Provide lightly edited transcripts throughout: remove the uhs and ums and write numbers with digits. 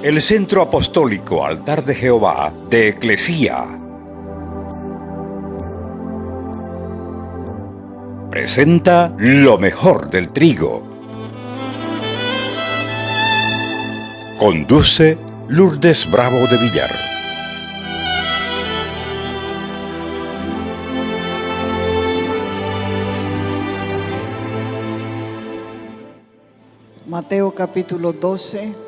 el Centro Apostólico Altar de Jehová de Eclesía presenta lo mejor del trigo. Conduce Lourdes Bravo de Villar. Mateo capítulo 12,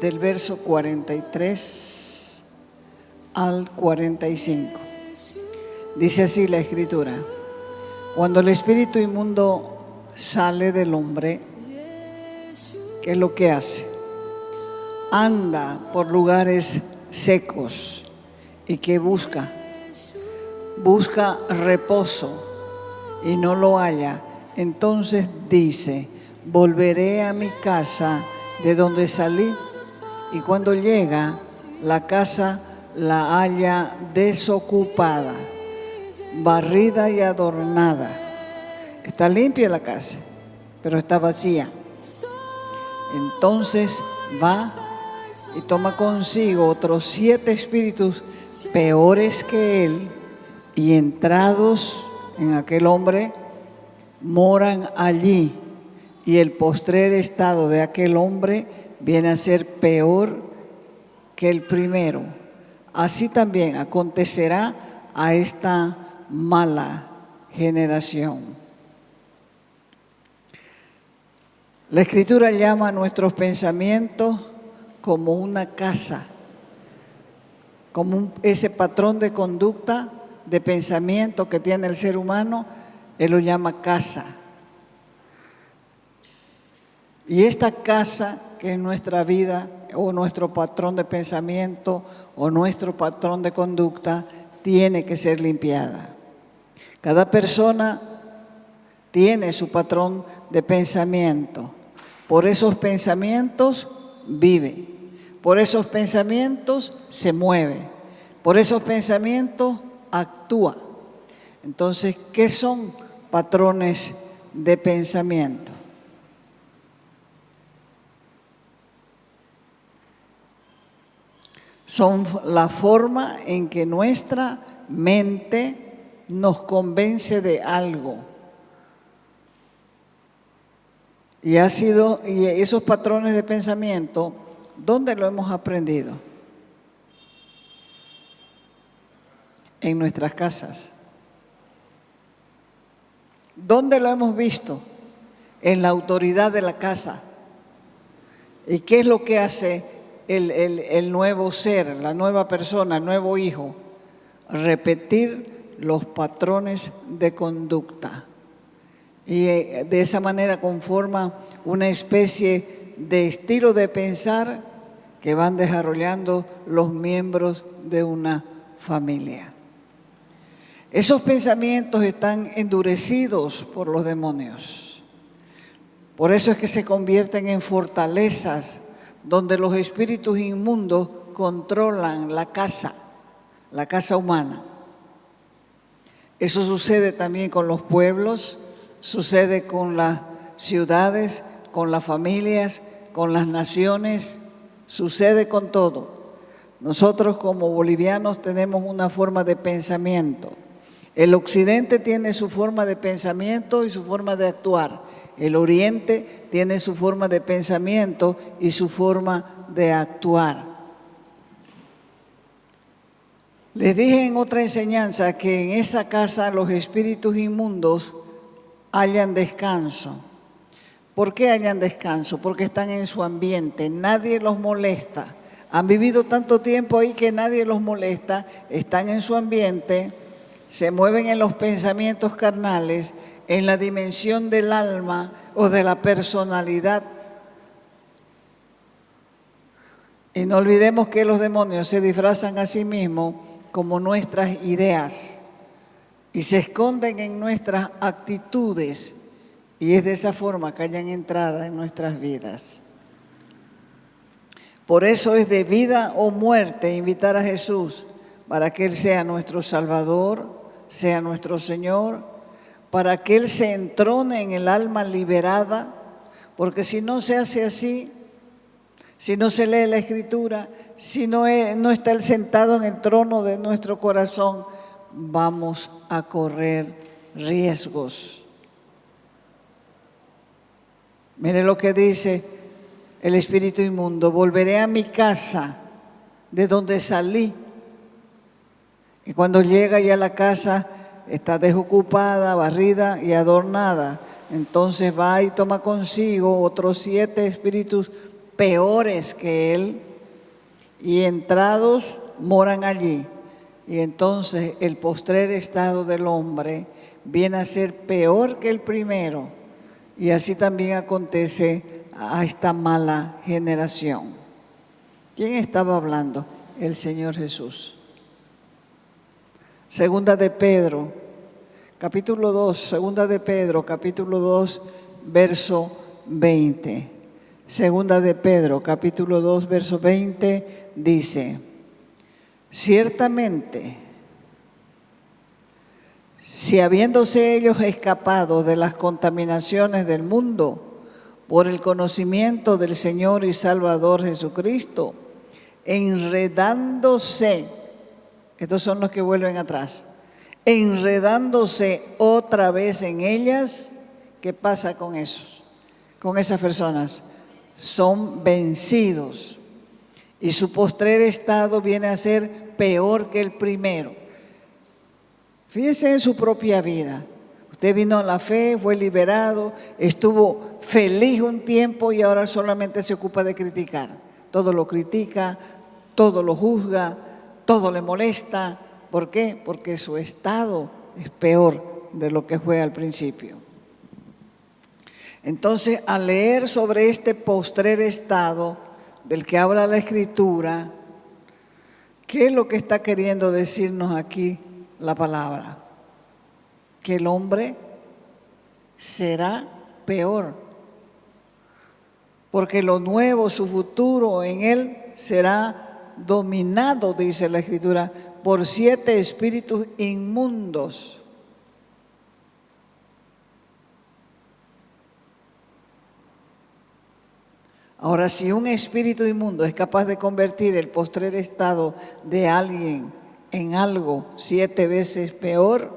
del verso 43 al 45. Dice así la Escritura: cuando el espíritu inmundo sale del hombre, ¿qué es lo que hace? Anda por lugares secos y que busca reposo y no lo halla. Entonces dice: volveré a mi casa de donde salí. Y cuando llega, la casa la halla desocupada, barrida y adornada. Está limpia la casa, pero está vacía. Entonces va y toma consigo otros 7 espíritus peores que él, y entrados en aquel hombre, moran allí. Y el postrer estado de aquel hombre viene a ser peor que el primero. Así también acontecerá a esta mala generación. La Escritura llama a nuestros pensamientos como una casa, como ese patrón de conducta, de pensamiento que tiene el ser humano. Él lo llama casa. Y esta casa, que es nuestra vida, o nuestro patrón de pensamiento, o nuestro patrón de conducta, tiene que ser limpiada. Cada persona tiene su patrón de pensamiento. Por esos pensamientos vive. Por esos pensamientos se mueve. Por esos pensamientos actúa. Entonces, ¿qué son patrones de pensamiento? Son la forma en que nuestra mente nos convence de algo. Y esos patrones de pensamiento, ¿dónde lo hemos aprendido? En nuestras casas. ¿Dónde lo hemos visto? En la autoridad de la casa. ¿Y qué es lo que hace el nuevo ser, la nueva persona, el nuevo hijo? Repetir los patrones de conducta. Y de esa manera conforma una especie de estilo de pensar que van desarrollando los miembros de una familia. Esos pensamientos están endurecidos por los demonios. Por eso es que se convierten en fortalezas donde los espíritus inmundos controlan la casa humana. Eso sucede también con los pueblos, sucede con las ciudades, con las familias, con las naciones, sucede con todo. Nosotros como bolivianos tenemos una forma de pensamiento. El occidente tiene su forma de pensamiento y su forma de actuar. El oriente tiene su forma de pensamiento y su forma de actuar. Les dije en otra enseñanza que en esa casa los espíritus inmundos hallan descanso. ¿Por qué hallan descanso? Porque están en su ambiente, nadie los molesta. Han vivido tanto tiempo ahí que nadie los molesta, están en su ambiente, se mueven en los pensamientos carnales, en la dimensión del alma o de la personalidad. Y no olvidemos que los demonios se disfrazan a sí mismos como nuestras ideas y se esconden en nuestras actitudes, y es de esa forma que hayan entrada en nuestras vidas. Por eso es de vida o muerte invitar a Jesús para que Él sea nuestro Salvador, sea nuestro Señor, para que Él se entrone en el alma liberada, porque si no se hace así, si no se lee la Escritura, si no está Él sentado en el trono de nuestro corazón, vamos a correr riesgos. Mire lo que dice el espíritu inmundo: volveré a mi casa de donde salí. Y cuando llega ya a la casa, está desocupada, barrida y adornada. Entonces va y toma consigo otros 7 espíritus peores que él, y entrados moran allí. Y entonces el postrer estado del hombre viene a ser peor que el primero. Y así también acontece a esta mala generación. ¿Quién estaba hablando? El Señor Jesús. Segunda de Pedro, capítulo 2, Segunda de Pedro, capítulo 2, verso 20. Segunda de Pedro, capítulo 2, verso 20, dice: ciertamente, si habiéndose ellos escapado de las contaminaciones del mundo por el conocimiento del Señor y Salvador Jesucristo, enredándose, estos son los que vuelven atrás, enredándose otra vez en ellas, ¿qué pasa con esos? Con esas personas. Son vencidos y su postrer estado viene a ser peor que el primero. Fíjese en su propia vida. Usted vino a la fe, fue liberado, estuvo feliz un tiempo y ahora solamente se ocupa de criticar. Todo lo critica, todo lo juzga, todo le molesta. ¿Por qué? Porque su estado es peor de lo que fue al principio. Entonces, al leer sobre este postrer estado del que habla la Escritura, ¿qué es lo que está queriendo decirnos aquí la palabra? Que el hombre será peor, porque lo nuevo, su futuro en él será dominado, dice la Escritura, por 7 espíritus inmundos. Ahora, si un espíritu inmundo es capaz de convertir el postrer estado de alguien en algo 7 veces peor,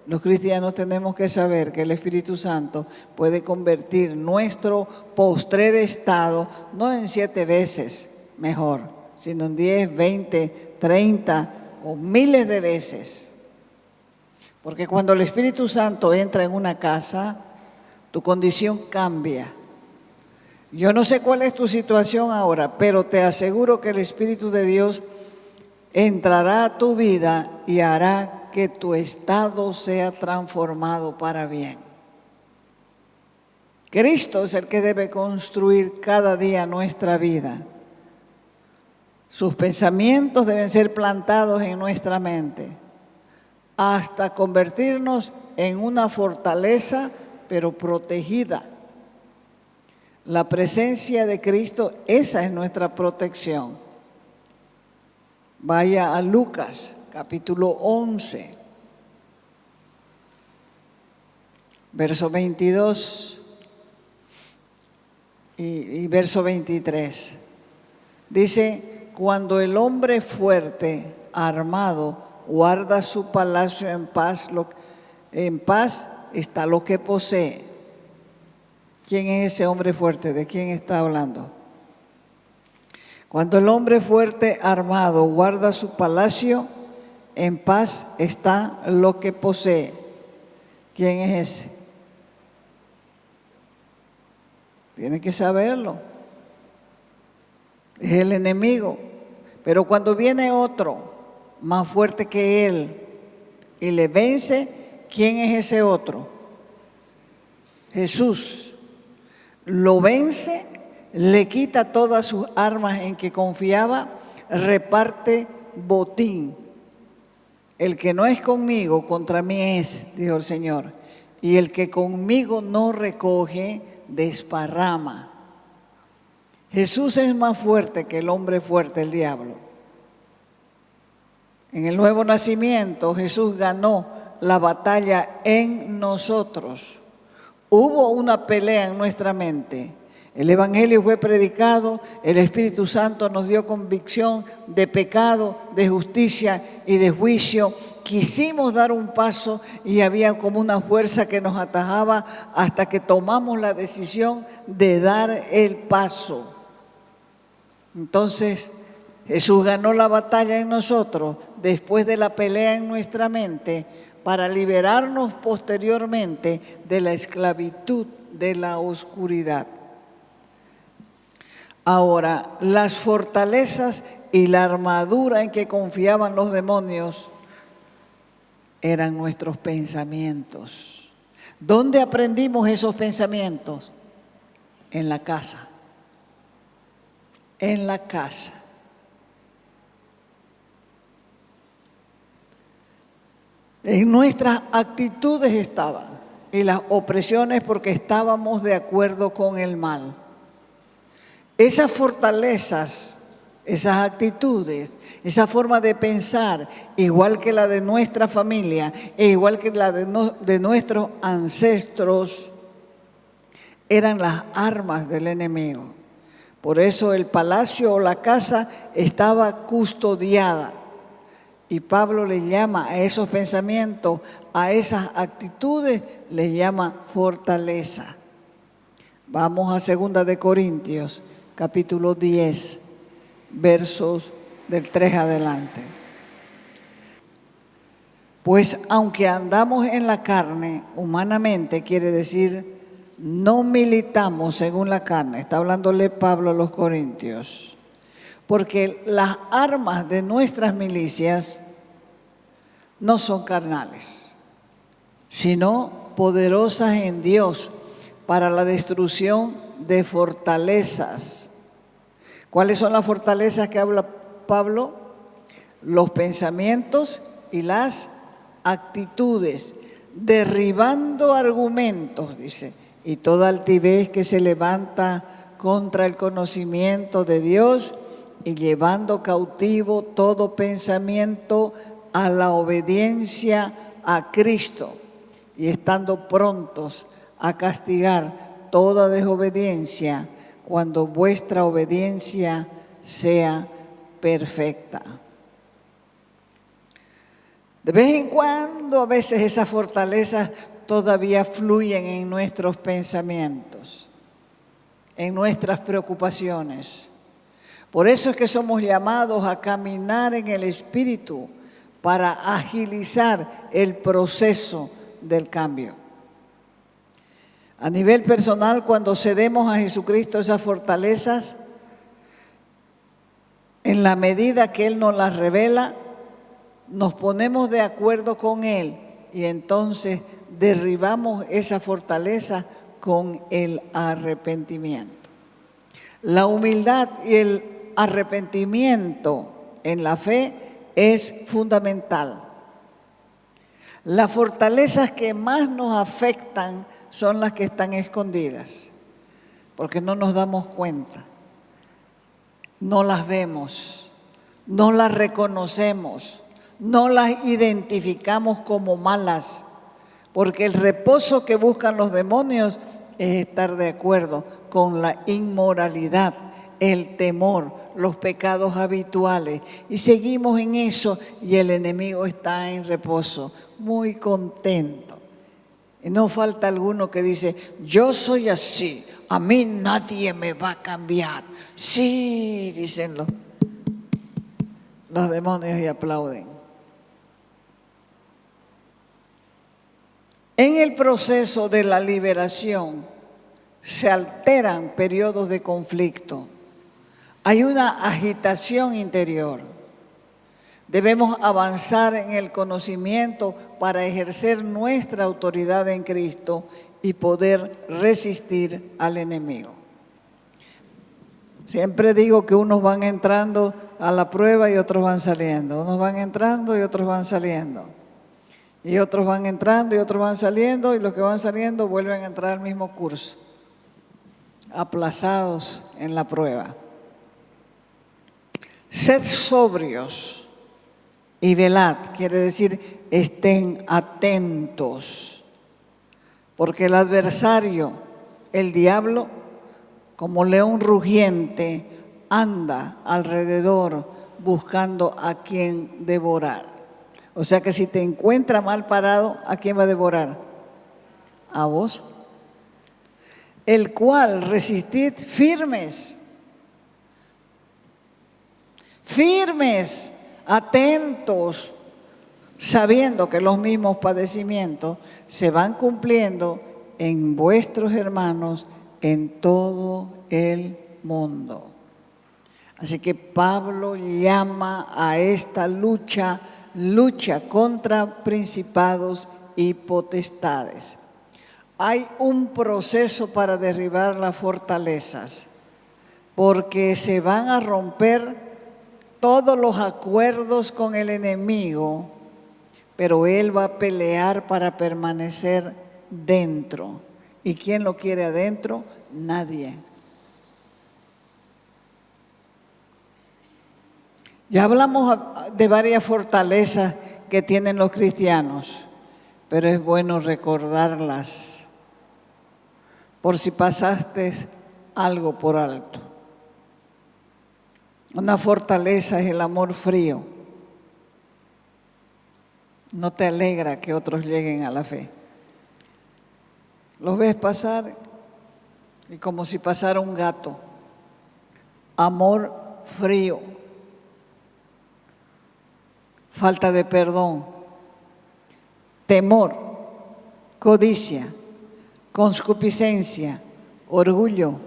los cristianos tenemos que saber que el Espíritu Santo puede convertir nuestro postrer estado no en 7 veces mejor, sino en 10, 20, 30 o miles de veces. Porque cuando el Espíritu Santo entra en una casa, tu condición cambia. Yo no sé cuál es tu situación ahora, pero te aseguro que el Espíritu de Dios entrará a tu vida y hará que tu estado sea transformado para bien. Cristo es el que debe construir cada día nuestra vida. Sus pensamientos deben ser plantados en nuestra mente hasta convertirnos en una fortaleza, pero protegida. La presencia de Cristo, esa es nuestra protección. Vaya a Lucas, capítulo 11, verso 22 y verso 23. Dice: cuando el hombre fuerte, armado, guarda su palacio en paz está lo que posee. ¿Quién es ese hombre fuerte? ¿De quién está hablando? Cuando el hombre fuerte armado guarda su palacio, en paz está lo que posee. ¿Quién es ese? Tiene que saberlo. Es el enemigo. Pero cuando viene otro más fuerte que él y le vence, ¿quién es ese otro? Jesús. Lo vence, le quita todas sus armas en que confiaba, reparte botín. El que no es conmigo, contra mí es, dijo el Señor. Y el que conmigo no recoge, desparrama. Jesús es más fuerte que el hombre fuerte, el diablo. En el nuevo nacimiento, Jesús ganó la batalla en nosotros. Hubo una pelea en nuestra mente, El Evangelio fue predicado, el Espíritu Santo nos dio convicción de pecado, de justicia y de juicio. Quisimos dar un paso y había como una fuerza que nos atajaba hasta que tomamos la decisión de dar el paso. Entonces, Jesús ganó la batalla en nosotros después de la pelea en nuestra mente para liberarnos posteriormente de la esclavitud de la oscuridad. Ahora, las fortalezas y la armadura en que confiaban los demonios eran nuestros pensamientos. ¿Dónde aprendimos esos pensamientos? En la casa. En la casa. En nuestras actitudes estaban, y las opresiones porque estábamos de acuerdo con el mal. Esas fortalezas, esas actitudes, esa forma de pensar, igual que la de nuestra familia e igual que la de nuestros ancestros, eran las armas del enemigo. Por eso el palacio o la casa estaba custodiada. Y Pablo le llama a esos pensamientos, a esas actitudes, le llama fortaleza. Vamos a 2 de Corintios, capítulo 10, versos del 3 adelante. Pues aunque andamos en la carne, humanamente, quiere decir, no militamos según la carne. Está hablándole Pablo a los corintios. Porque las armas de nuestras milicias no son carnales, sino poderosas en Dios para la destrucción de fortalezas. ¿Cuáles son las fortalezas que habla Pablo? Los pensamientos y las actitudes, derribando argumentos, dice, y toda altivez que se levanta contra el conocimiento de Dios, y llevando cautivo todo pensamiento a la obediencia a Cristo, y estando prontos a castigar toda desobediencia cuando vuestra obediencia sea perfecta. De vez en cuando, a veces esas fortalezas todavía fluyen en nuestros pensamientos, en nuestras preocupaciones. Por eso es que somos llamados a caminar en el Espíritu para agilizar el proceso del cambio. A nivel personal, cuando cedemos a Jesucristo esas fortalezas, en la medida que Él nos las revela, nos ponemos de acuerdo con Él y entonces derribamos esa fortaleza con el arrepentimiento. La humildad y el arrepentimiento en la fe es fundamental. Las fortalezas que más nos afectan son las que están escondidas, porque no nos damos cuenta, no las vemos, no las reconocemos, no las identificamos como malas, porque el reposo que buscan los demonios es estar de acuerdo con la inmoralidad, el temor, los pecados habituales. Y seguimos en eso y el enemigo está en reposo, muy contento. Y no falta alguno que dice, yo soy así, a mí nadie me va a cambiar. Sí, dicen los demonios y aplauden. En el proceso de la liberación se alteran periodos de conflicto. Hay una agitación interior. Debemos avanzar en el conocimiento para ejercer nuestra autoridad en Cristo y poder resistir al enemigo. Siempre digo que unos van entrando a la prueba y otros van saliendo. Unos van entrando y otros van saliendo. Y otros van entrando y otros van saliendo, y los que van saliendo vuelven a entrar al mismo curso, aplazados en la prueba. Sed sobrios y velad, quiere decir estén atentos, porque el adversario, el diablo, como león rugiente, anda alrededor buscando a quien devorar. O sea que si te encuentra mal parado, ¿a quién va a devorar? A vos. El cual resistid firmes, atentos, sabiendo que los mismos padecimientos se van cumpliendo en vuestros hermanos en todo el mundo. Así que Pablo llama a esta lucha contra principados y potestades. Hay un proceso para derribar las fortalezas, porque se van a romper todos los acuerdos con el enemigo, pero él va a pelear para permanecer dentro. ¿Y quién lo quiere adentro? Nadie. Ya hablamos de varias fortalezas que tienen los cristianos, pero es bueno recordarlas por si pasaste algo por alto. Una fortaleza es el amor frío. No te alegra que otros lleguen a la fe. Los ves pasar y como si pasara un gato. Amor frío. Falta de perdón. Temor. Codicia. Concupiscencia. Orgullo.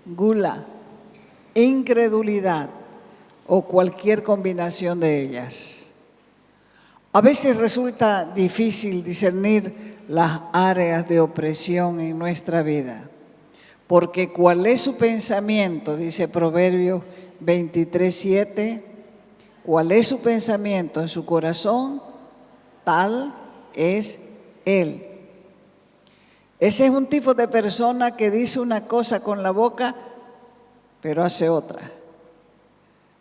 Gula. Incredulidad o cualquier combinación de ellas. A veces resulta difícil discernir las áreas de opresión en nuestra vida, porque ¿cuál es su pensamiento? Dice Proverbios 23:7, ¿cuál es su pensamiento en su corazón? Tal es él. Ese es un tipo de persona que dice una cosa con la boca, pero hace otra.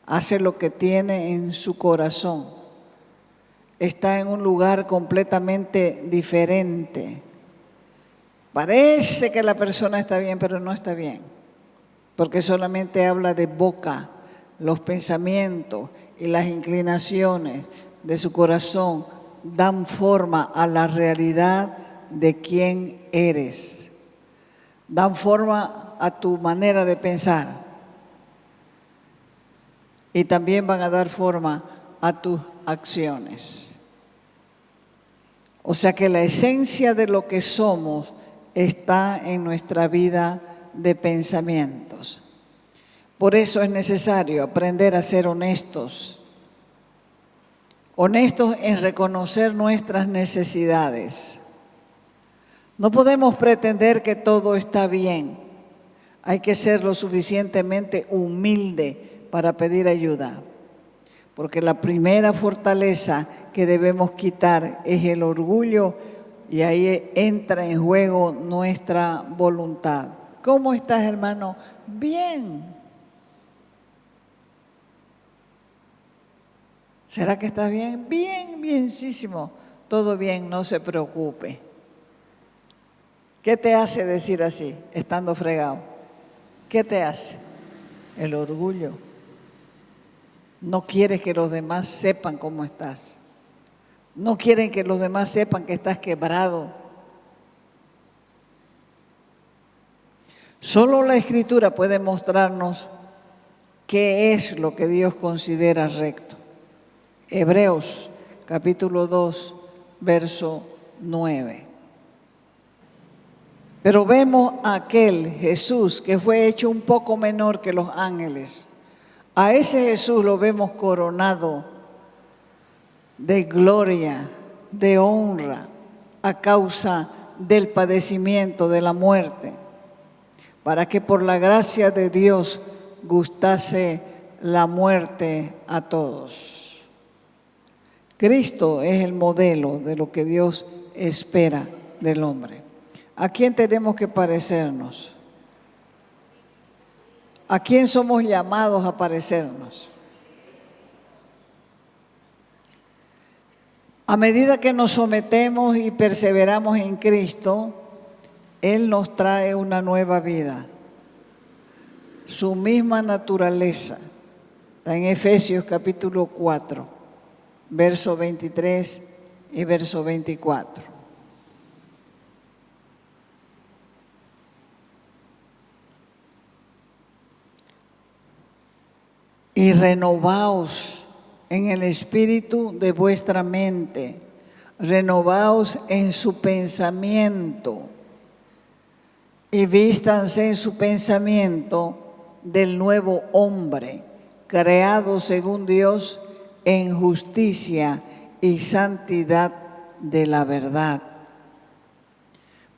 Hace lo que tiene en su corazón. Está en un lugar completamente diferente. Parece que la persona está bien, pero no está bien. Porque solamente habla de boca, los pensamientos y las inclinaciones de su corazón dan forma a la realidad de quién eres. Dan forma a tu manera de pensar. Y también van a dar forma a tus acciones. O sea que la esencia de lo que somos está en nuestra vida de pensamientos. Por eso es necesario aprender a ser honestos. Honestos en reconocer nuestras necesidades. No podemos pretender que todo está bien. Hay que ser lo suficientemente humilde para pedir ayuda. Porque la primera fortaleza que debemos quitar es el orgullo y ahí entra en juego nuestra voluntad. ¿Cómo estás, hermano? Bien. ¿Será que estás bien? Bien, bienísimo. Todo bien, no se preocupe. ¿Qué te hace decir así, estando fregado? ¿Qué te hace? El orgullo. No quieres que los demás sepan cómo estás. No quieren que los demás sepan que estás quebrado. Solo la Escritura puede mostrarnos qué es lo que Dios considera recto. Hebreos capítulo 2, verso 9. Pero vemos a aquel Jesús que fue hecho un poco menor que los ángeles. A ese Jesús lo vemos coronado de gloria, de honra, a causa del padecimiento de la muerte, para que por la gracia de Dios gustase la muerte a todos. Cristo es el modelo de lo que Dios espera del hombre. ¿A quién tenemos que parecernos? ¿A quién somos llamados a parecernos? A medida que nos sometemos y perseveramos en Cristo, Él nos trae una nueva vida. su misma naturaleza. Está en Efesios capítulo 4, verso 23 y verso 24. Y renovaos en el espíritu de vuestra mente, renovaos en su pensamiento y vístanse en su pensamiento del nuevo hombre, creado según Dios en justicia y santidad de la verdad.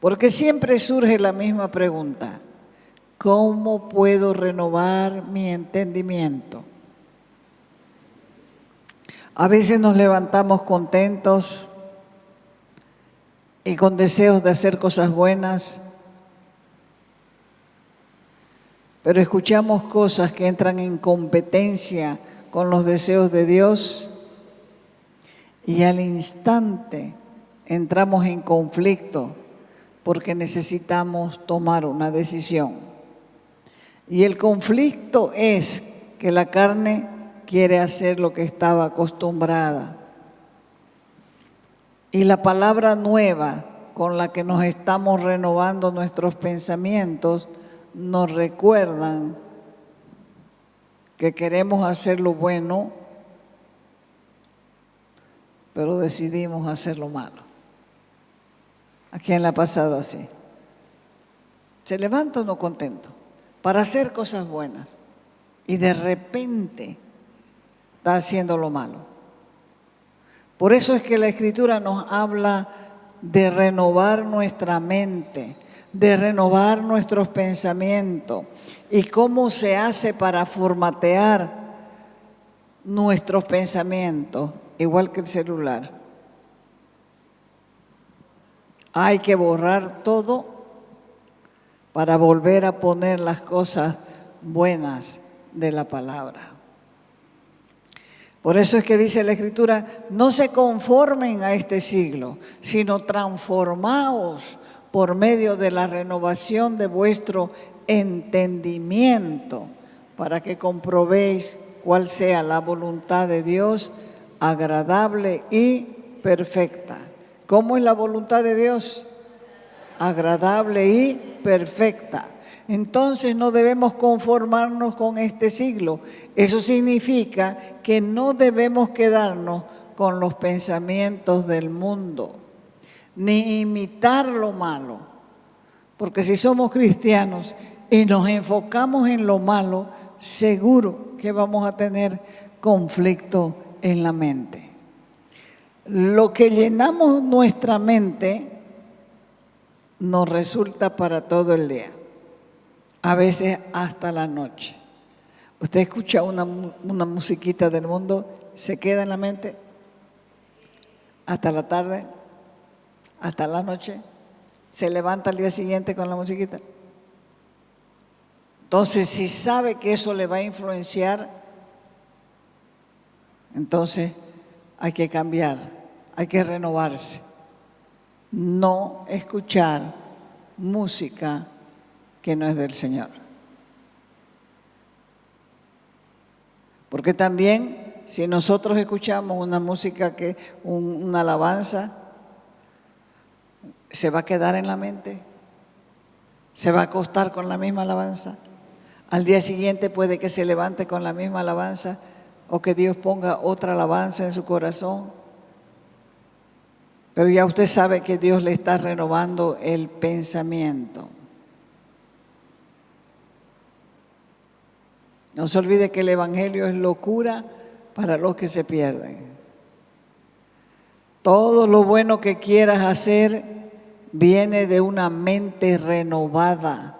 Porque siempre surge la misma pregunta: ¿cómo puedo renovar mi entendimiento? A veces nos levantamos contentos y con deseos de hacer cosas buenas, pero escuchamos cosas que entran en competencia con los deseos de Dios y al instante entramos en conflicto porque necesitamos tomar una decisión. Y el conflicto es que la carne quiere hacer lo que estaba acostumbrada. Y la palabra nueva con la que nos estamos renovando nuestros pensamientos nos recuerdan que queremos hacer lo bueno, pero decidimos hacer lo malo. ¿A quién le ha pasado así? Se levanta uno contento para hacer cosas buenas y de repente está haciendo lo malo. Por eso es que la Escritura nos habla de renovar nuestra mente, de renovar nuestros pensamientos. ¿Y cómo se hace para formatear nuestros pensamientos? Igual que el celular. Hay que borrar todo para volver a poner las cosas buenas de la palabra. Por eso es que dice la Escritura: no se conformen a este siglo, sino transformaos por medio de la renovación de vuestro entendimiento, para que comprobéis cuál sea la voluntad de Dios, agradable y perfecta. ¿Cómo es la voluntad de Dios? Agradable y perfecta. Entonces no debemos conformarnos con este siglo. Eso significa que no debemos quedarnos con los pensamientos del mundo, ni imitar lo malo. Porque si somos cristianos y nos enfocamos en lo malo, seguro que vamos a tener conflicto en la mente. Lo que llenamos nuestra mente nos resulta para todo el día, a veces hasta la noche. Usted escucha una musiquita del mundo, se queda en la mente hasta la tarde, hasta la noche, se levanta al día siguiente con la musiquita. Entonces, si sabe que eso le va a influenciar, entonces hay que cambiar, hay que renovarse. No escuchar música que no es del Señor. Porque también, si nosotros escuchamos una música una alabanza, se va a quedar en la mente, se va a acostar con la misma alabanza. Al día siguiente puede que se levante con la misma alabanza o que Dios ponga otra alabanza en su corazón. Pero ya usted sabe que Dios le está renovando el pensamiento. No se olvide que el Evangelio es locura para los que se pierden. Todo lo bueno que quieras hacer viene de una mente renovada,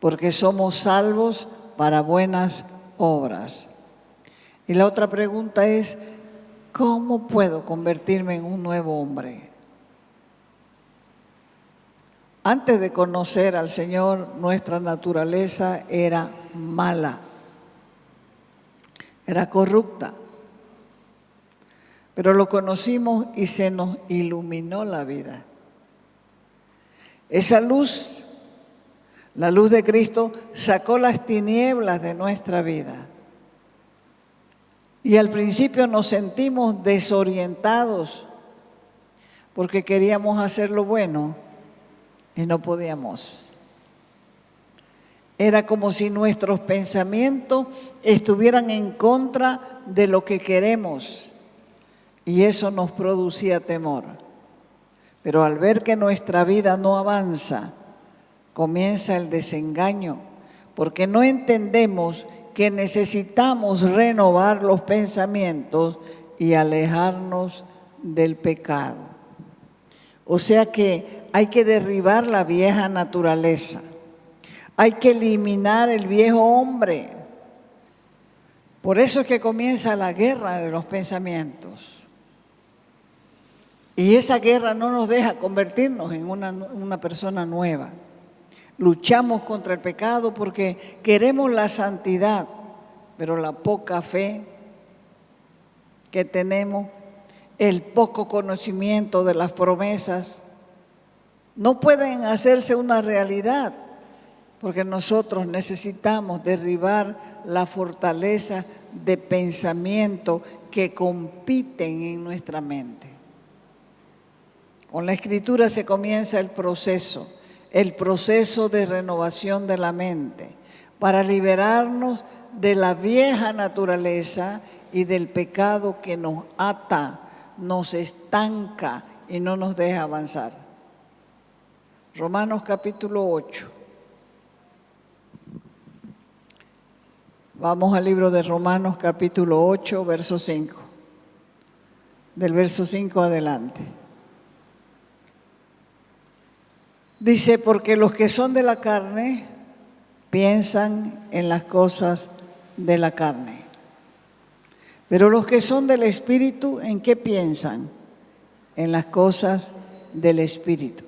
porque somos salvos para buenas obras. Y la otra pregunta es: ¿cómo puedo convertirme en un nuevo hombre? Antes de conocer al Señor, nuestra naturaleza era mala, era corrupta. Pero lo conocimos y se nos iluminó la vida. Esa luz La luz de Cristo sacó las tinieblas de nuestra vida. Y al principio nos sentimos desorientados porque queríamos hacer lo bueno y no podíamos. Era como si nuestros pensamientos estuvieran en contra de lo que queremos y eso nos producía temor. Pero al ver que nuestra vida no avanza, comienza el desengaño, porque no entendemos que necesitamos renovar los pensamientos y alejarnos del pecado. O sea que hay que derribar la vieja naturaleza, hay que eliminar el viejo hombre. Por eso es que comienza la guerra de los pensamientos. Y esa guerra no nos deja convertirnos en una persona nueva. Luchamos contra el pecado porque queremos la santidad, pero la poca fe que tenemos, el poco conocimiento de las promesas, no pueden hacerse una realidad, porque nosotros necesitamos derribar la fortaleza de pensamiento que compiten en nuestra mente. Con la Escritura se comienza el proceso de renovación de la mente, para liberarnos de la vieja naturaleza y del pecado que nos ata, nos estanca y no nos deja avanzar. Romanos capítulo 8. Vamos al libro de Romanos capítulo 8, verso 5. Del verso 5 adelante. Dice, porque los que son de la carne piensan en las cosas de la carne. Pero los que son del Espíritu, ¿en qué piensan? En las cosas del Espíritu.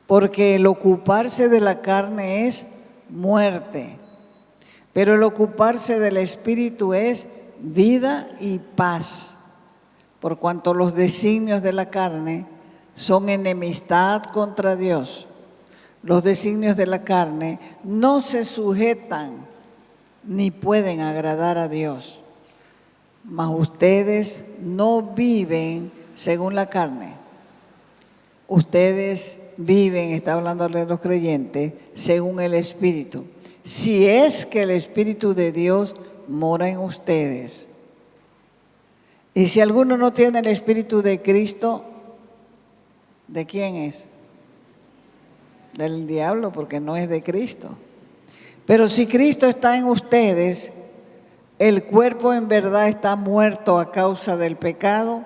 Porque el ocuparse de la carne es muerte, pero el ocuparse del Espíritu es vida y paz. Por cuanto los designios de la carne son enemistad contra Dios. Los designios de la carne no se sujetan ni pueden agradar a Dios. Mas ustedes no viven según la carne. Ustedes viven, está hablando de los creyentes, según el Espíritu. Si es que el Espíritu de Dios mora en ustedes. Y si alguno no tiene el Espíritu de Cristo, ¿de quién es? Del diablo, porque no es de Cristo. Pero si Cristo está en ustedes, el cuerpo en verdad está muerto a causa del pecado,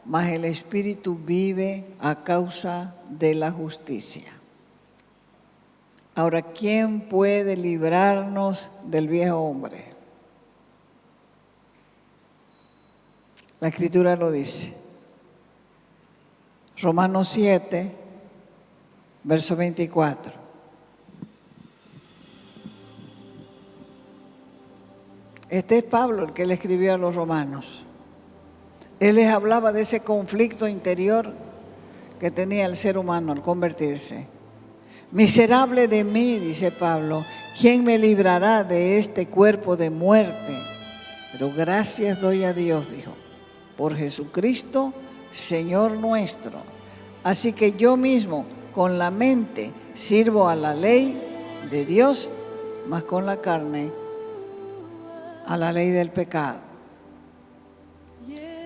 mas el Espíritu vive a causa de la justicia. Ahora, ¿quién puede librarnos del viejo hombre? La Escritura lo dice. Romanos 7, verso 24. Este es Pablo el que le escribió a los romanos. Él les hablaba de ese conflicto interior que tenía el ser humano al convertirse. Miserable de mí, dice Pablo, ¿quién me librará de este cuerpo de muerte? Pero gracias doy a Dios, dijo, por Jesucristo, Señor nuestro. Así que yo mismo, con la mente, sirvo a la ley de Dios, mas con la carne, a la ley del pecado.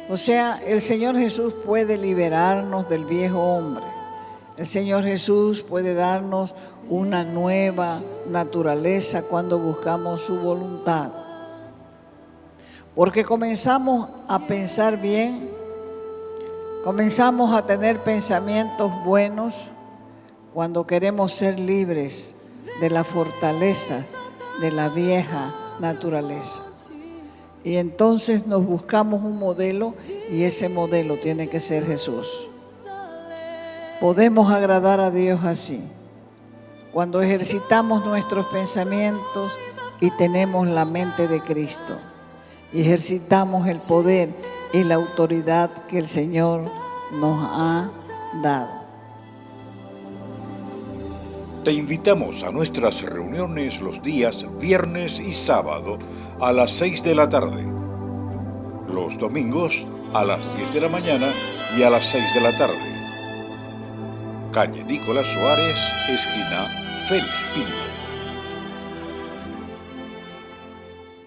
O sea, el Señor Jesús puede liberarnos del viejo hombre. El Señor Jesús puede darnos una nueva naturaleza cuando buscamos su voluntad. Porque comenzamos a pensar bien, comenzamos a tener pensamientos buenos cuando queremos ser libres de la fortaleza de la vieja naturaleza. Y entonces nos buscamos un modelo y ese modelo tiene que ser Jesús. Podemos agradar a Dios así, cuando ejercitamos nuestros pensamientos y tenemos la mente de Cristo. Y ejercitamos el poder y la autoridad que el Señor nos ha dado. Te invitamos a nuestras reuniones los días viernes y sábado a las 6 de la tarde. Los domingos a las 10 de la mañana y a las 6 de la tarde. Calle Nicolás Suárez, esquina Félix Pinto.